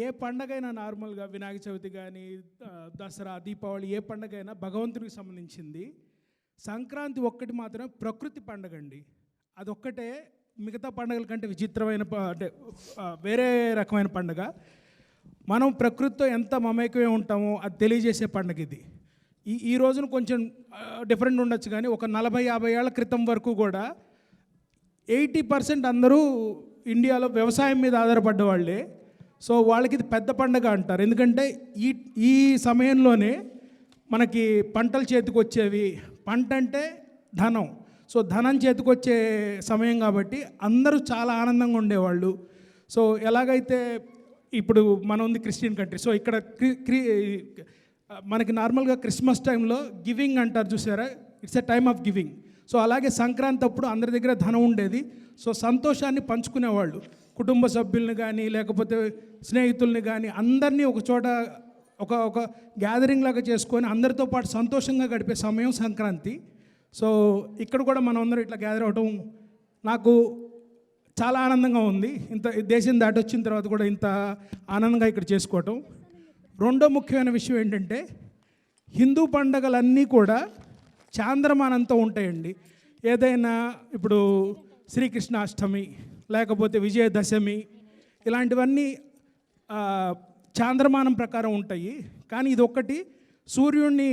ఏ పండగైనా నార్మల్గా వినాయక చవితి కానీ దసరా దీపావళి ఏ పండగైనా భగవంతుడికి సంబంధించింది. సంక్రాంతి ఒక్కటి మాత్రమే ప్రకృతి పండగ అండి. అదొక్కటే మిగతా పండుగల కంటే విచిత్రమైన అంటే వేరే రకమైన పండుగ. మనం ప్రకృతితో ఎంత మమేకమే ఉంటామో అది తెలియజేసే పండుగ ఇది. ఈ రోజున కొంచెం డిఫరెంట్ ఉండొచ్చు, కానీ ఒక 40-50 ఏళ్ల క్రితం వరకు కూడా 80% అందరూ ఇండియాలో వ్యవసాయం మీద ఆధారపడ్డ వాళ్ళే. సో వాళ్ళకి ఇది పెద్ద పండగ అంటారు. ఎందుకంటే ఈ సమయంలోనే మనకి పంటలు చేతికొచ్చేవి. పంట అంటే ధనం. సో ధనం చేతికొచ్చే సమయం కాబట్టి అందరూ చాలా ఆనందంగా ఉండేవాళ్ళు. సో ఎలాగైతే ఇప్పుడు మనం ఉంది క్రిస్టియన్ కంట్రీ, సో ఇక్కడ మనకి నార్మల్గా క్రిస్మస్ టైంలో గివింగ్ అంటారు చూసారా, it's a time of giving. So అలాగే సంక్రాంతి అప్పుడు అందరి దగ్గర ధనం ఉండేది. సో సంతోషాన్ని పంచుకునేవాళ్ళు. కుటుంబ సభ్యుల్ని కానీ లేకపోతే స్నేహితుల్ని కానీ అందరినీ ఒక చోట ఒక గ్యాదరింగ్ లాగా చేసుకొని అందరితో పాటు సంతోషంగా గడిపే సమయం సంక్రాంతి. సో ఇక్కడ కూడా మనం అందరం ఇట్లా గ్యాదర్ అవటం నాకు చాలా ఆనందంగా ఉంది. ఇంత దేశం దాటి వచ్చిన తర్వాత కూడా ఇంత ఆనందంగా ఇక్కడ చేసుకోవటం. రెండో ముఖ్యమైన విషయం ఏంటంటే హిందూ పండగలన్నీ కూడా చాంద్రమానంతో ఉంటాయండి. ఏదైనా ఇప్పుడు శ్రీకృష్ణాష్టమి లేకపోతే విజయదశమి ఇలాంటివన్నీ చాంద్రమానం ప్రకారం ఉంటాయి. కానీ ఇది ఒక్కటి సూర్యుడిని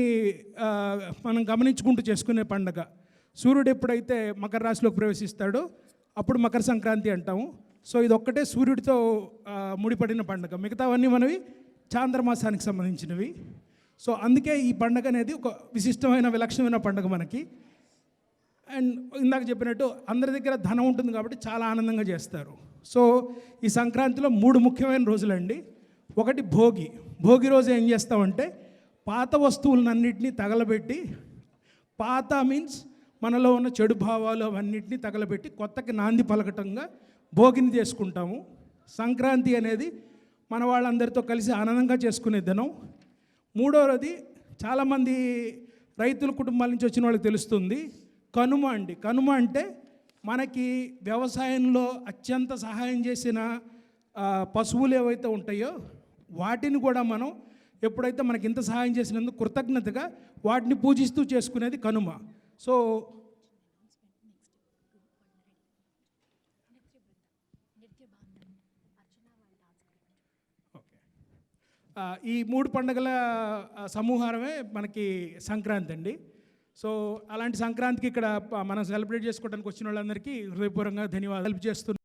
మనం గమనించుకుంటూ చేసుకునే పండగ. సూర్యుడు ఎప్పుడైతే మకర రాశిలోకి ప్రవేశిస్తాడో అప్పుడు మకర సంక్రాంతి అంటాము. సో ఇది ఒక్కటే సూర్యుడితో ముడిపడిన పండుగ. మిగతావన్నీ మనవి చాంద్రమాసానికి సంబంధించినవి. సో అందుకే ఈ పండుగ అనేది ఒక విశిష్టమైన విలక్షణమైన పండుగ మనకి. అండ్ ఇందాక చెప్పినట్టు అందరి దగ్గర ధనం ఉంటుంది కాబట్టి చాలా ఆనందంగా చేస్తారు. సో ఈ సంక్రాంతిలో 3 ముఖ్యమైన రోజులండి. ఒకటి భోగి. భోగి రోజు ఏం చేస్తామంటే పాత వస్తువులన్నింటినీ తగలబెట్టి, పాత మీన్స్ మనలో ఉన్న చెడు భావాలు అవన్నింటినీ తగలబెట్టి కొత్తకి నాంది పలకటంగా భోగిని చేసుకుంటాము. సంక్రాంతి అనేది మన వాళ్ళందరితో కలిసి ఆనందంగా చేసుకునే దినం. మూడవది చాలామంది రైతుల కుటుంబాల నుంచి వచ్చిన వాళ్ళకి తెలుస్తుంది, కనుమ అండి. కనుమ అంటే మనకి వ్యవసాయంలో అత్యంత సహాయం చేసిన పశువులు ఏవైతే ఉంటాయో వాటిని కూడా మనం ఎప్పుడైతే మనకి ఇంత సహాయం చేసినందుకు కృతజ్ఞతగా వాటిని పూజిస్తూ చేసుకునేది కనుమ. సో ఈ 3 పండుగల సమూహారమే మనకి సంక్రాంతి అండి. సో అలాంటి సంక్రాంతికి ఇక్కడ మనం సెలబ్రేట్ చేసుకోవడానికి వచ్చిన వాళ్ళందరికీ హృదయపూర్వకంగా ధన్యవాదాలు చేస్తున్నాం.